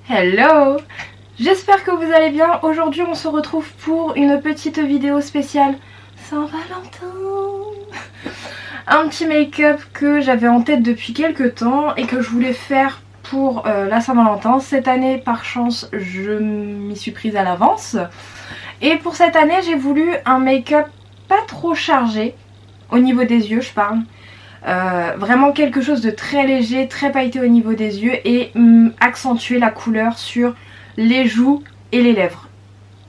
Hello! J'espère que vous allez bien. Aujourd'hui on se retrouve pour une petite vidéo spéciale Saint-Valentin. Un petit make-up que j'avais en tête depuis quelques temps et que je voulais faire pour la Saint-Valentin. Cette année par chance je m'y suis prise à l'avance. Et pour cette année j'ai voulu un make-up pas trop chargé, au niveau des yeux je parle. Vraiment quelque chose de très léger, très pailleté au niveau des yeux et accentuer la couleur sur les joues et les lèvres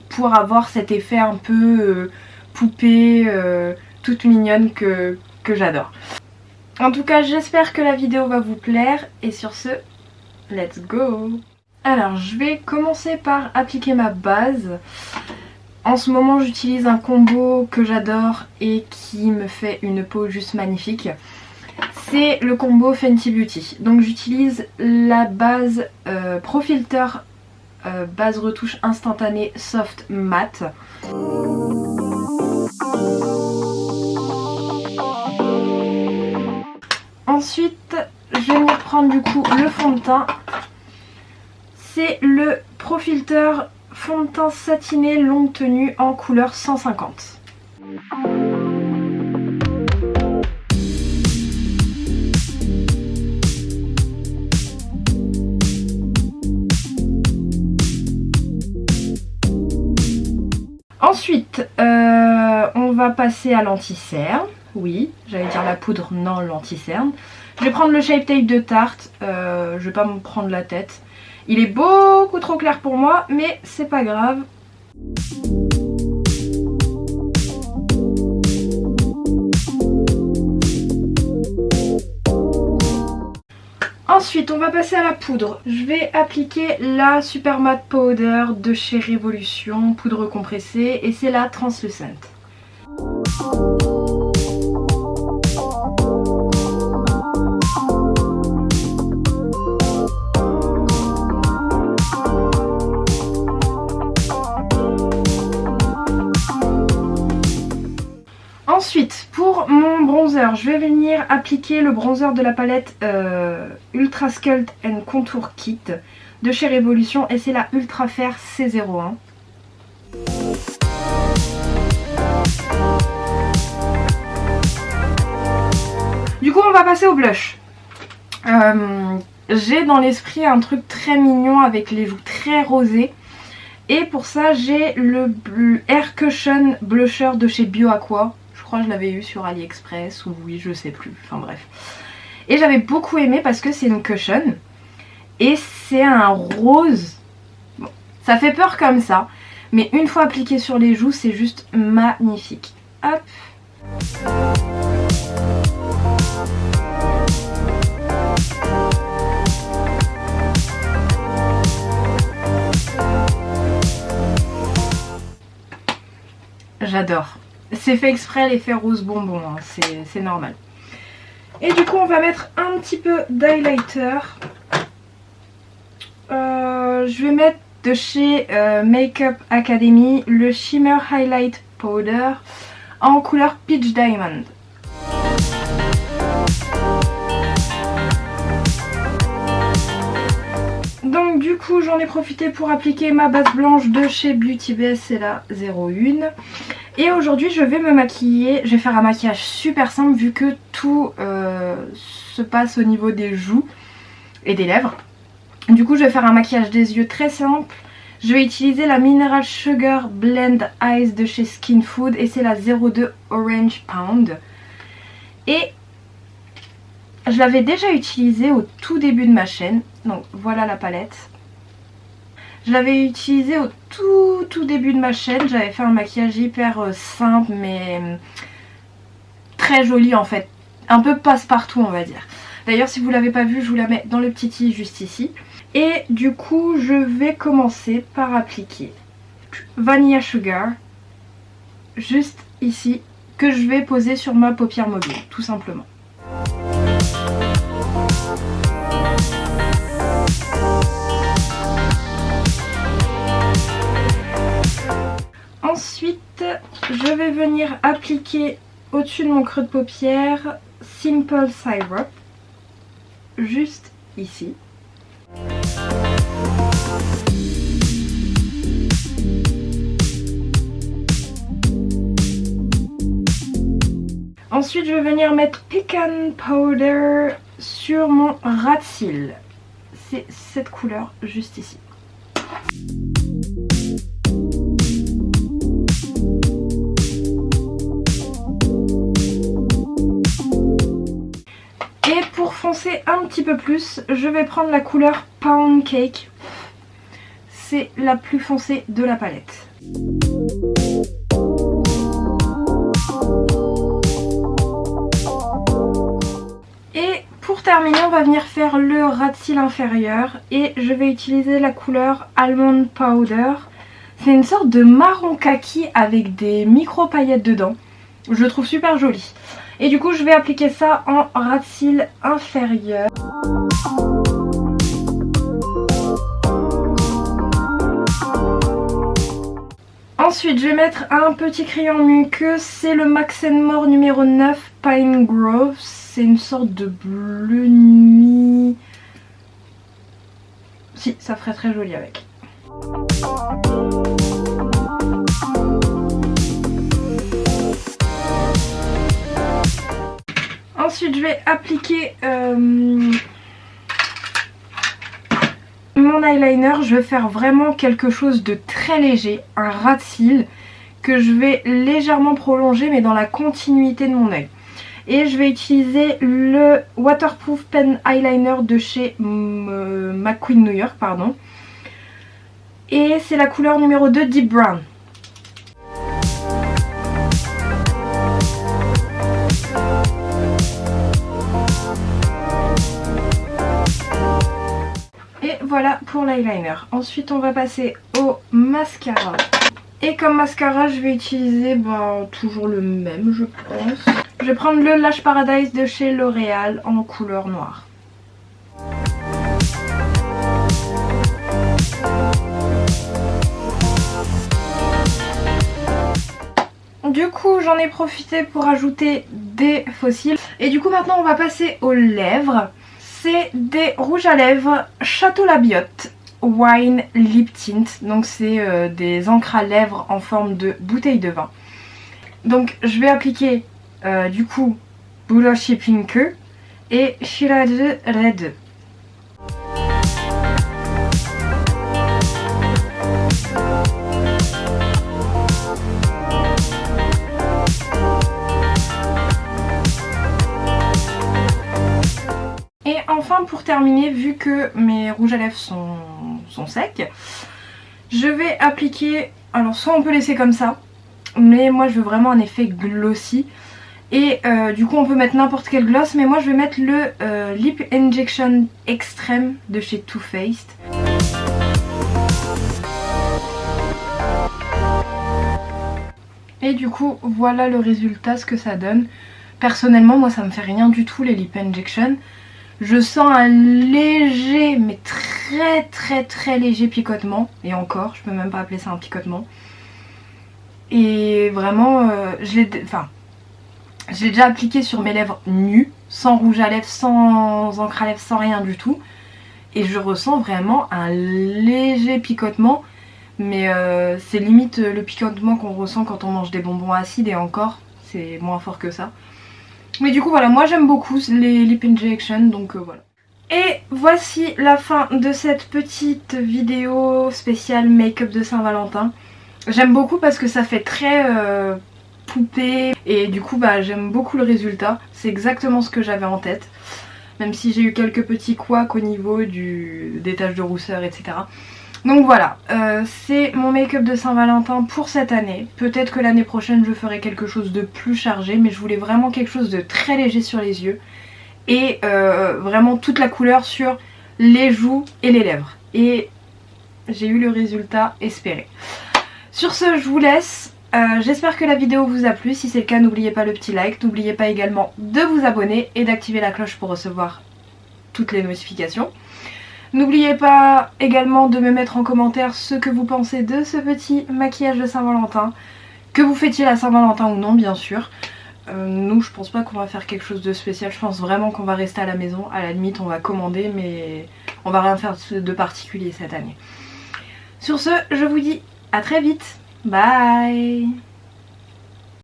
pour avoir cet effet un peu poupée, toute mignonne que j'adore. En tout cas j'espère que la vidéo va vous plaire et sur ce, let's go! Alors je vais commencer par appliquer ma base. En ce moment j'utilise un combo que j'adore et qui me fait une peau juste magnifique. C'est le combo Fenty Beauty. Donc j'utilise la base Pro Filter base retouche instantanée soft matte. Ensuite je vais venir prendre du coup le fond de teint. C'est le Pro Filter fond de teint satiné longue tenue en couleur 150. Ensuite, on va passer à l'anti-cerne. Oui, j'allais dire la poudre, non l'anti-cerne. Je vais prendre le Shape Tape de Tarte. Je vais pas me prendre la tête. Il est beaucoup trop clair pour moi, mais c'est pas grave. Ensuite, on va passer à la poudre. Je vais appliquer la Super Matte Powder de chez Révolution, poudre compressée, et c'est la Translucent. Ensuite, pour mon bronzer, je vais venir appliquer le bronzer de la palette Ultra Sculpt and Contour Kit de chez Révolution et c'est la Ultra Fair C01. Du coup, on va passer au blush. J'ai dans l'esprit un truc très mignon avec les joues très rosées. Et pour ça, j'ai le Air Cushion Blusher de chez BioAqua. Je crois que je l'avais eu sur AliExpress ou oui, je sais plus. Enfin bref. Et j'avais beaucoup aimé parce que c'est une cushion. Et c'est un rose. Bon, ça fait peur comme ça. Mais une fois appliqué sur les joues, c'est juste magnifique. Hop. J'adore. C'est fait exprès l'effet rose bonbon, hein. C'est normal. Et du coup on va mettre un petit peu d'highlighter. Je vais mettre de chez Makeup Academy le Shimmer Highlight Powder en couleur Peach Diamond. Donc du coup j'en ai profité pour appliquer ma base blanche de chez Beauty Bay, c'est la 01. Et aujourd'hui je vais me maquiller, je vais faire un maquillage super simple vu que tout se passe au niveau des joues et des lèvres. Du coup je vais faire un maquillage des yeux très simple. Je vais utiliser la Mineral Sugar Blend Eyes de chez Skin Food et c'est la 02 Orange Pound. Et je l'avais déjà utilisée au tout début de ma chaîne, donc voilà la palette. Je l'avais utilisée au tout début de ma chaîne, j'avais fait un maquillage hyper simple mais très joli en fait, un peu passe-partout on va dire. D'ailleurs si vous ne l'avez pas vu, je vous la mets dans le petit i juste ici. Et du coup je vais commencer par appliquer Vanilla Sugar, juste ici, que je vais poser sur ma paupière mobile, tout simplement. Ensuite, je vais venir appliquer au-dessus de mon creux de paupière Simple Syrup, juste ici. Ensuite je vais venir mettre Pecan Powder sur mon ras de cils. C'est cette couleur juste ici. Et pour foncer un petit peu plus, je vais prendre la couleur Pound Cake. C'est la plus foncée de la palette. Et pour terminer, on va venir faire le ras de cils inférieur. Et je vais utiliser la couleur Almond Powder. C'est une sorte de marron kaki avec des micro paillettes dedans. Je le trouve super joli. Et du coup je vais appliquer ça en ras de cils inférieur. Ensuite je vais mettre un petit crayon muqueux, c'est le Max & More numéro 9 Pine Grove. C'est une sorte de bleu nuit. Si, ça ferait très joli avec. Ensuite je vais appliquer mon eyeliner. Je vais faire vraiment quelque chose de très léger, un ras de cils que je vais légèrement prolonger mais dans la continuité de mon œil. Et je vais utiliser le Waterproof Pen Eyeliner de chez McQueen New York, pardon. Et c'est la couleur numéro 2 Deep Brown. Et voilà pour l'eyeliner. Ensuite on va passer au mascara. Et comme mascara je vais utiliser toujours le même je pense. Je vais prendre le Lash Paradise de chez L'Oréal en couleur noire. Du coup j'en ai profité pour ajouter des faux cils. Et du coup maintenant on va passer aux lèvres. C'est des rouges à lèvres Château Labiotte Wine Lip Tint. Donc c'est des encres à lèvres en forme de bouteille de vin. Donc je vais appliquer du coup Blush Pink et Shirade Red. Et enfin pour terminer, vu que mes rouges à lèvres sont secs, je vais appliquer, alors soit on peut laisser comme ça, mais moi je veux vraiment un effet glossy. Et du coup on peut mettre n'importe quel gloss, mais moi je vais mettre le Lip Injection Extreme de chez Too Faced. Et du coup voilà le résultat, ce que ça donne. Personnellement moi ça me fait rien du tout les Lip Injection. Je sens un léger, mais très léger picotement. Et encore, je peux même pas appeler ça un picotement. Et vraiment, je l'ai déjà appliqué sur mes lèvres nues, sans rouge à lèvres, sans encre à lèvres, sans rien du tout. Et je ressens vraiment un léger picotement. Mais c'est limite le picotement qu'on ressent quand on mange des bonbons acides. Et encore, c'est moins fort que ça. Mais du coup voilà, moi j'aime beaucoup les Lip Injection, donc voilà. Et voici la fin de cette petite vidéo spéciale make-up de Saint-Valentin. J'aime beaucoup parce que ça fait très poupée et du coup j'aime beaucoup le résultat. C'est exactement ce que j'avais en tête. Même si j'ai eu quelques petits couacs au niveau des taches de rousseur, etc. Donc voilà, c'est mon make-up de Saint-Valentin pour cette année. Peut-être que l'année prochaine je ferai quelque chose de plus chargé, mais je voulais vraiment quelque chose de très léger sur les yeux. Et vraiment toute la couleur sur les joues et les lèvres. Et j'ai eu le résultat espéré. Sur ce, je vous laisse. J'espère que la vidéo vous a plu. Si c'est le cas, n'oubliez pas le petit like. N'oubliez pas également de vous abonner et d'activer la cloche pour recevoir toutes les notifications. N'oubliez pas également de me mettre en commentaire ce que vous pensez de ce petit maquillage de Saint-Valentin. Que vous fêtiez la Saint-Valentin ou non, bien sûr. Nous, je pense pas qu'on va faire quelque chose de spécial. Je pense vraiment qu'on va rester à la maison. À la limite, on va commander, mais on va rien faire de particulier cette année. Sur ce, je vous dis à très vite. Bye!